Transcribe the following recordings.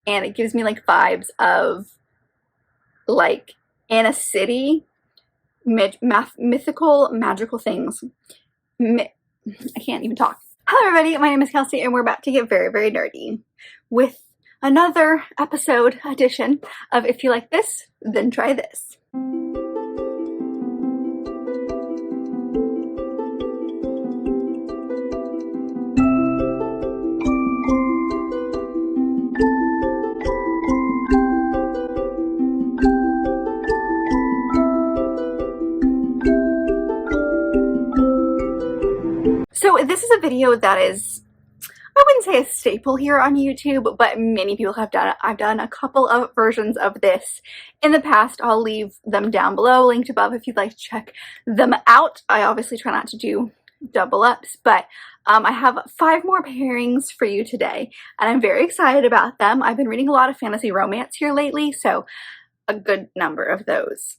and it gives me like vibes of like in a city, mythical, magical things. I can't even talk. Hello everybody, my name is Kelsey and we're about to get very, very nerdy with another episode edition of If You Like This, Then Try This. So this is a video that is, I wouldn't say a staple here on YouTube, but many people have done it. I've done a couple of versions of this in the past. I'll leave them down below, linked above if you'd like to check them out. I obviously try not to do double ups, but I have 5 more pairings for you today, and I'm very excited about them. I've been reading a lot of fantasy romance here lately, so a good number of those.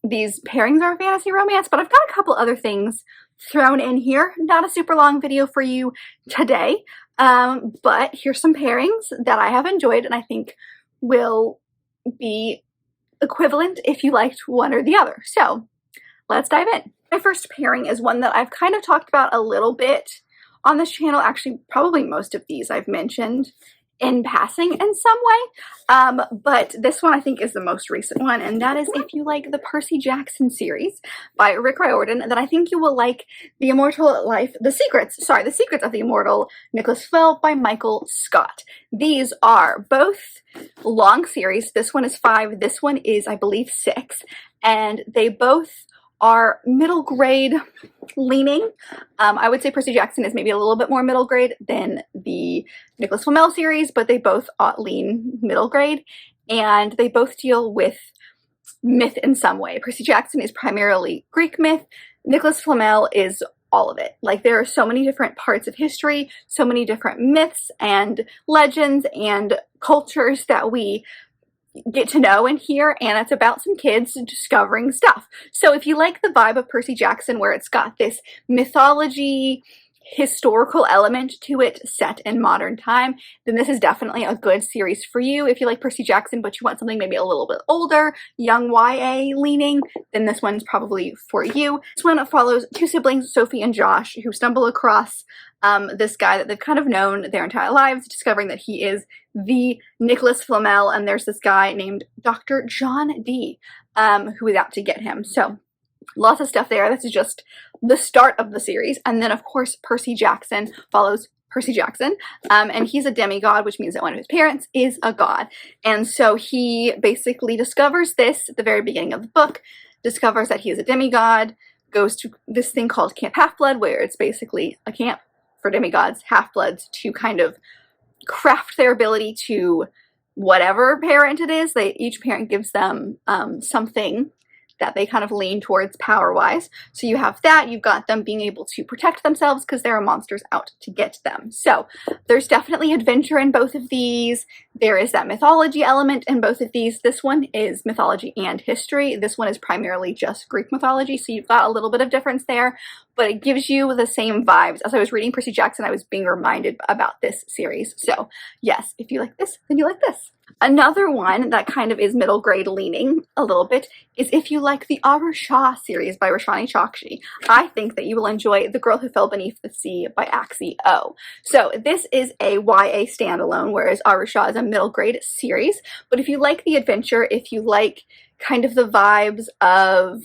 These pairings are fantasy romance, but I've got a couple other things thrown in here. Not a super long video for you today, but here's some pairings that I have enjoyed and I think will be equivalent if you liked one or the other. So let's dive in. My first pairing is one that I've kind of talked about a little bit on this channel. Actually, probably most of these I've mentioned in passing in some way, but this one I think is the most recent one, and that is if you like the Percy Jackson series by Rick Riordan, then I think you will like The Secrets of the Immortal Nicholas Flamel by Michael Scott. These are both long series. This one is 5, this one is, I believe, 6, and they both are middle grade leaning. I would say Percy Jackson is maybe a little bit more middle grade than the Nicholas Flamel series, but they both lean middle grade, and they both deal with myth in some way. Percy Jackson is primarily Greek myth. Nicholas Flamel is all of it. Like, there are so many different parts of history, so many different myths and legends and cultures that we get to know and hear, and it's about some kids discovering stuff. So if you like the vibe of Percy Jackson, where it's got this mythology, historical element to it set in modern time, then this is definitely a good series for you. If you like Percy Jackson but you want something maybe a little bit older, young YA leaning, then this one's probably for you. This one follows 2 siblings, Sophie and Josh, who stumble across this guy that they've kind of known their entire lives, discovering that he is the Nicholas Flamel, and there's this guy named Dr. John Dee who is out to get him. So lots of stuff there. This is just the start of the series. And then, of course, Percy Jackson follows Percy Jackson, and he's a demigod, which means that one of his parents is a god. And so he basically discovers this at the very beginning of the book, discovers that he is a demigod, goes to this thing called Camp Half-Blood, where it's basically a camp for demigods, half-bloods, to kind of craft their ability to whatever parent it is. Each parent gives them something that they kind of lean towards power-wise. So you have that, you've got them being able to protect themselves because there are monsters out to get them. So there's definitely adventure in both of these. There is that mythology element in both of these. This one is mythology and history. This one is primarily just Greek mythology, so you've got a little bit of difference there, but it gives you the same vibes. As I was reading Percy Jackson, I was being reminded about this series. So yes, if you like this, then you like this. Another one that kind of is middle grade leaning a little bit is if you like the Aru Shah series by Roshani Chokshi. I think that you will enjoy The Girl Who Fell Beneath the Sea by Axie O. So this is a YA standalone, whereas Aru Shah is a middle grade series. But if you like the adventure, if you like kind of the vibes of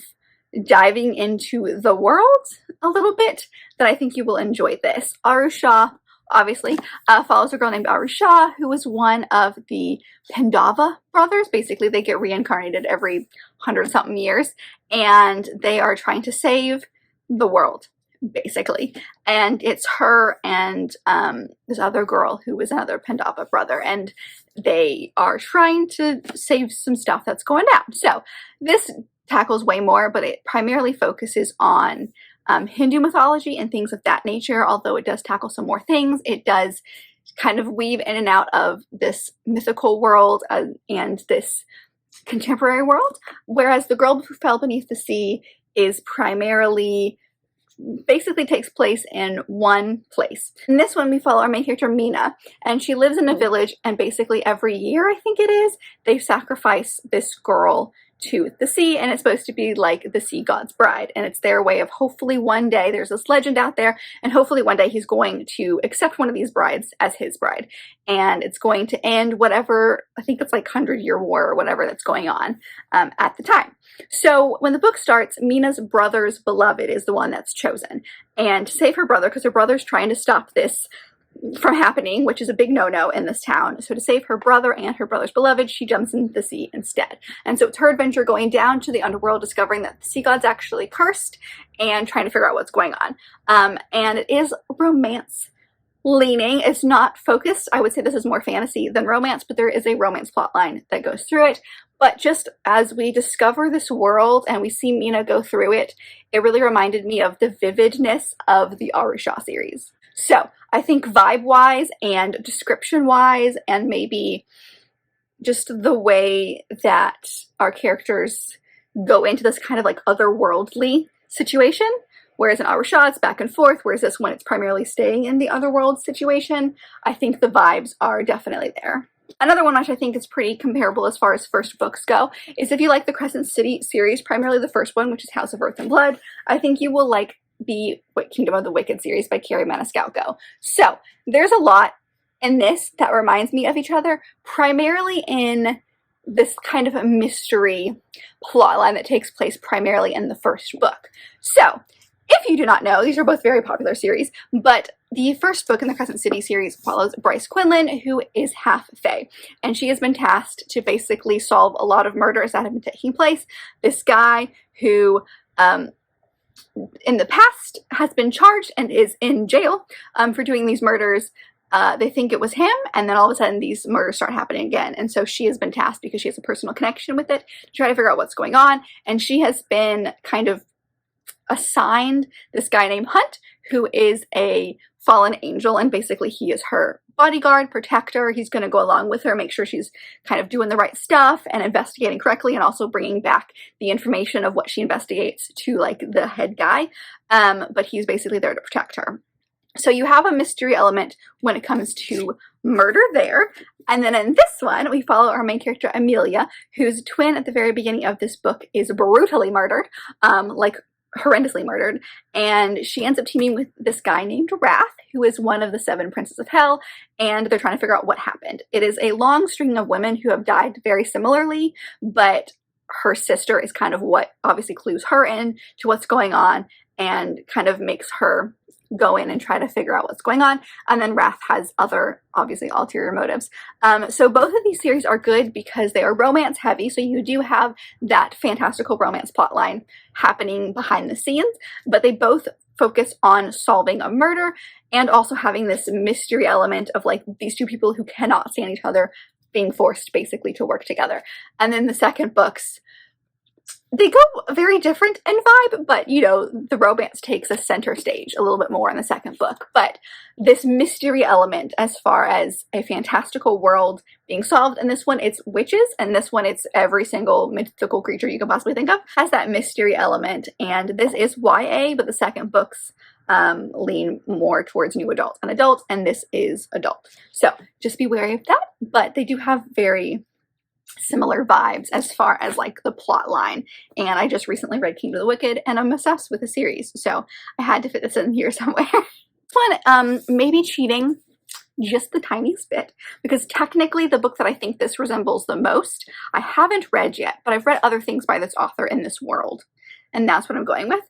diving into the world a little bit, then I think you will enjoy this. Aru Shah obviously follows a girl named Aru Shah, who was one of the Pandava brothers. Basically, they get reincarnated every 100-something years, and they are trying to save the world, basically. And it's her and this other girl who is another Pandava brother, and they are trying to save some stuff that's going down. So this tackles way more, but it primarily focuses on Hindu mythology and things of that nature. Although it does tackle some more things, it does kind of weave in and out of this mythical world and this contemporary world, whereas The Girl Who Fell Beneath the Sea is primarily basically takes place in one place. In this one, we follow our main character, Mina, and she lives in a village, and basically every year, I think it is, they sacrifice this girl to the sea, and it's supposed to be like the sea god's bride, and it's their way of hopefully one day, there's this legend out there, and hopefully one day he's going to accept one of these brides as his bride, and it's going to end whatever, I think it's like 100-year war or whatever that's going on at the time. So when the book starts, Mina's brother's beloved is the one that's chosen, and to save her brother, because her brother's trying to stop this from happening, which is a big no-no in this town. So to save her brother and her brother's beloved, she jumps into the sea instead. And so it's her adventure going down to the underworld, discovering that the sea god's actually cursed, and trying to figure out what's going on. And it is romance leaning. It's not focused. I would say this is more fantasy than romance, but there is a romance plotline that goes through it. But just as we discover this world and we see Mina go through it, it really reminded me of the vividness of the Aru Shah series. So I think vibe-wise and description-wise, and maybe just the way that our characters go into this kind of like otherworldly situation, whereas in Aru Shah it's back and forth, whereas this one it's primarily staying in the otherworld situation, I think the vibes are definitely there. Another one which I think is pretty comparable as far as first books go is if you like the Crescent City series, primarily the first one, which is House of Earth and Blood, I think you will like the Kingdom of the Wicked series by Carrie Maniscalco. So there's a lot in this that reminds me of each other, primarily in this kind of a mystery plotline that takes place primarily in the first book. So if you do not know, these are both very popular series, but the first book in the Crescent City series follows Bryce Quinlan, who is half Fae, and she has been tasked to basically solve a lot of murders that have been taking place. This guy who in the past has been charged and is in jail for doing these murders. They think it was him, and then all of a sudden these murders start happening again. And so she has been tasked, because she has a personal connection with it, to try to figure out what's going on. And she has been kind of assigned this guy named Hunt, who is a fallen angel, and basically he is her bodyguard, protector. He's going to go along with her, make sure she's kind of doing the right stuff and investigating correctly, and also bringing back the information of what she investigates to like the head guy. But he's basically there to protect her. So you have a mystery element when it comes to murder there. And then in this one, we follow our main character, Amelia, whose twin at the very beginning of this book is brutally murdered, like horrendously murdered, and she ends up teaming with this guy named Wrath, who is one of the 7 princes of hell, and they're trying to figure out what happened. It is a long string of women who have died very similarly, but her sister is kind of what obviously clues her in to what's going on and kind of makes her go in and try to figure out what's going on. And then Wrath has other, obviously, ulterior motives. So both of these series are good because they are romance heavy, so you do have that fantastical romance plotline happening behind the scenes, but they both focus on solving a murder and also having this mystery element of like these two people who cannot stand each other being forced basically to work together. And then the second books, they go very different in vibe, but, you know, the romance takes a center stage a little bit more in the second book. But this mystery element, as far as a fantastical world being solved, in this one it's witches, and this one it's every single mythical creature you can possibly think of, has that mystery element. And this is YA, but the second books lean more towards new adults and adults, and this is adult. So just be wary of that, but they do have very similar vibes as far as like the plot line. And I just recently read Kingdom of the Wicked, and I'm obsessed with the series, so I had to fit this in here somewhere. This one maybe cheating just the tiniest bit, because technically the book that I think this resembles the most I haven't read yet, but I've read other things by this author in this world, and that's what I'm going with.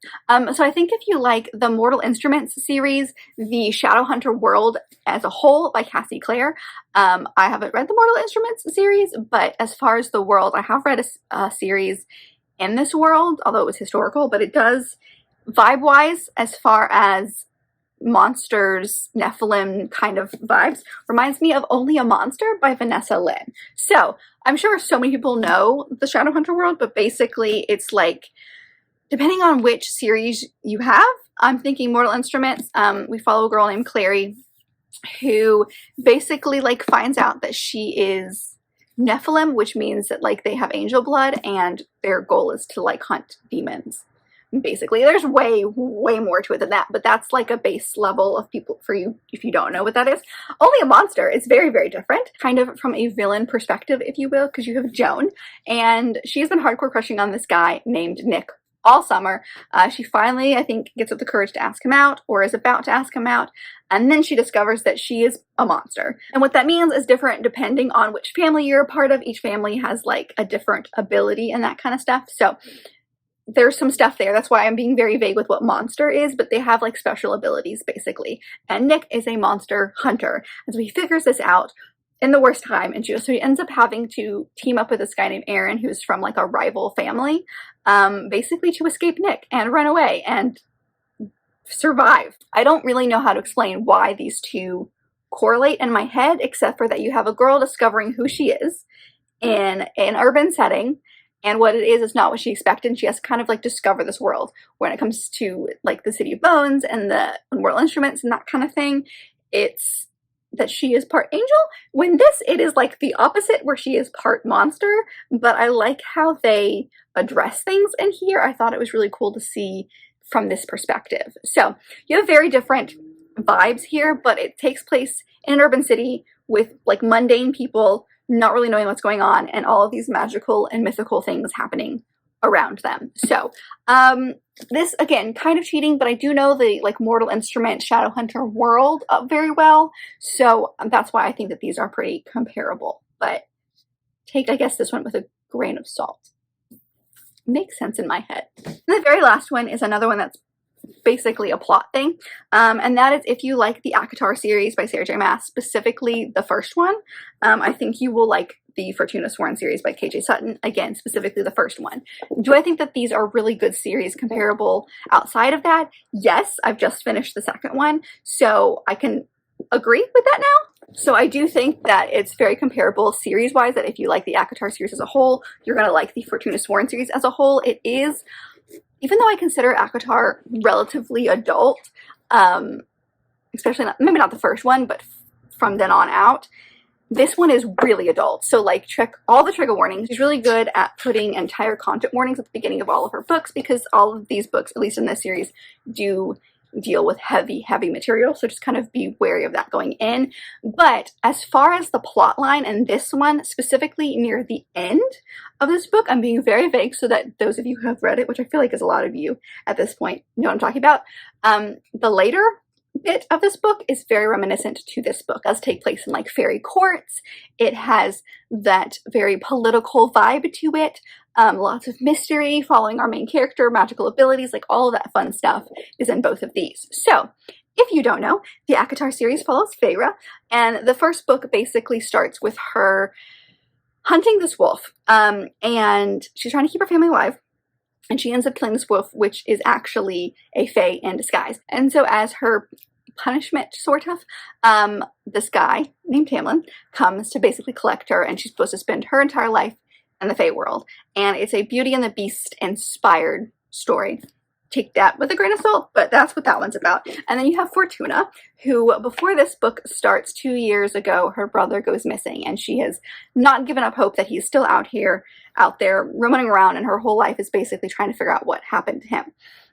So I think if you like the Mortal Instruments series, the Shadowhunter world as a whole by Cassie Clare, I haven't read the Mortal Instruments series, but as far as the world, I have read a series in this world, although it was historical, but it does, vibe-wise, as far as monsters, Nephilim kind of vibes, reminds me of Only a Monster by Vanessa Lynn. So I'm sure so many people know the Shadowhunter world, but basically it's like, depending on which series you have, I'm thinking Mortal Instruments, we follow a girl named Clary who basically like finds out that she is Nephilim, which means that like they have angel blood and their goal is to like hunt demons basically. There's way more to it than that, but that's like a base level of people for you if you don't know what that is. Only a Monster is very different, kind of from a villain perspective, if you will, because you have Joan, and she's been hardcore crushing on this guy named Nick all summer. She finally, I think, gets up the courage to ask him out, or is about to ask him out, and then she discovers that she is a monster. And what that means is different depending on which family you're a part of. Each family has like a different ability and that kind of stuff. So there's some stuff there. That's why I'm being very vague with what monster is, but they have like special abilities basically. And Nick is a monster hunter. And so he figures this out in the worst time. And so he ends up having to team up with this guy named Aaron, who's from like a rival family, basically to escape Nick and run away and survive. I don't really know how to explain why these two correlate in my head, except for that you have a girl discovering who she is in an urban setting, and what it is not what she expected, and she has to kind of like discover this world. When it comes to like the City of Bones and the Unmortal Instruments and that kind of thing, it's that she is part angel. When this, it is like the opposite, where she is part monster, but I like how they address things in here. I thought it was really cool to see from this perspective. So you have very different vibes here, but it takes place in an urban city with like mundane people not really knowing what's going on, and all of these magical and mythical things happening around them. So this, again, kind of cheating, but I do know the like Mortal Instrument Shadowhunter world very well, so that's why I think that these are pretty comparable. But take, I guess, this one with a grain of salt. Makes sense in my head. And the very last one is another one that's basically a plot thing, and that is if you like the ACOTAR series by Sarah J. Maas, specifically the first one. I think you will like the Fortuna Sworn series by KJ Sutton, again, specifically the first one. Do I think that these are really good series comparable outside of that? Yes, I've just finished the second one, so I can agree with that now. So I do think that it's very comparable series-wise, that if you like the ACOTAR series as a whole, you're going to like the Fortuna Sworn series as a whole. It is, even though I consider ACOTAR relatively adult, especially maybe not the first one, but from then on out, this one is really adult. So like check all the trigger warnings. She's really good at putting entire content warnings at the beginning of all of her books, because all of these books, at least in this series, do deal with heavy material, so just kind of be wary of that going in. But as far as the plot line and this one, specifically near the end of this book, I'm being very vague so that those of you who have read it, which I feel like is a lot of you at this point, know what I'm talking about. The later bit of this book is very reminiscent to this book. It does take place in like fairy courts. It has that very political vibe to it. Lots of mystery, following our main character, magical abilities, like all of that fun stuff is in both of these. So if you don't know, the ACOTAR series follows Feyre, and the first book basically starts with her hunting this wolf, and she's trying to keep her family alive, and she ends up killing this wolf, which is actually a fae in disguise. And so as her punishment, sort of, this guy named Tamlin comes to basically collect her, and she's supposed to spend her entire life in the fae world. And it's a Beauty and the Beast inspired story. Take that with a grain of salt, but that's what that one's about. And then you have Fortuna, who before this book starts 2 years ago, her brother goes missing, and she has not given up hope that he's still out there roaming around, and her whole life is basically trying to figure out what happened to him.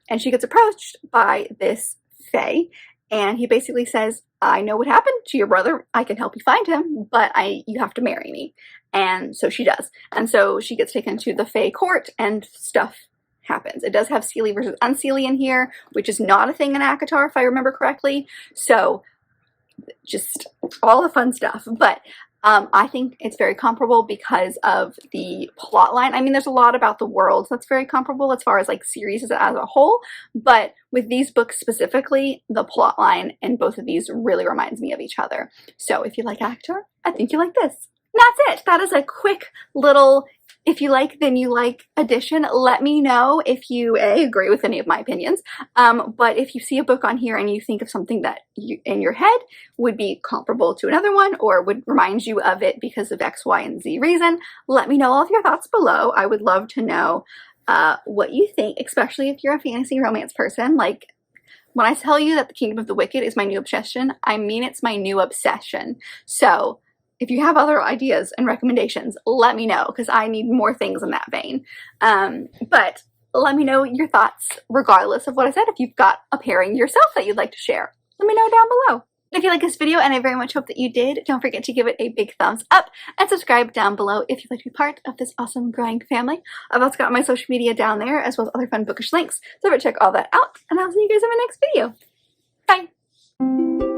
And she gets approached by this fae, and he basically says, I know what happened to your brother. I can help you find him, but you have to marry me. And so she does. And so she gets taken to the fae court, and stuff happens. It does have Seelie versus Unseelie in here, which is not a thing in ACOTAR, if I remember correctly. So just all the fun stuff. But I think it's very comparable because of the plot line. I mean, there's a lot about the world that's very comparable as far as like series as a whole, but with these books specifically, the plot line in both of these really reminds me of each other. So if you like ACOTAR, I think you like this. And that's it. That is a quick little if you like, then you like edition. Let me know if you agree with any of my opinions. But if you see a book on here and you think of something that you, in your head would be comparable to another one or would remind you of it because of X, Y, and Z reason, let me know all of your thoughts below. I would love to know what you think, especially if you're a fantasy romance person. Like, when I tell you that The Kingdom of the Wicked is my new obsession, I mean it's my new obsession. So if you have other ideas and recommendations, let me know, because I need more things in that vein. But let me know your thoughts regardless of what I said. If you've got a pairing yourself that you'd like to share, let me know down below. If you like this video, and I very much hope that you did, don't forget to give it a big thumbs up and subscribe down below if you'd like to be part of this awesome growing family. I've also got my social media down there as well as other fun bookish links, so check all that out, and I'll see you guys in my next video. Bye!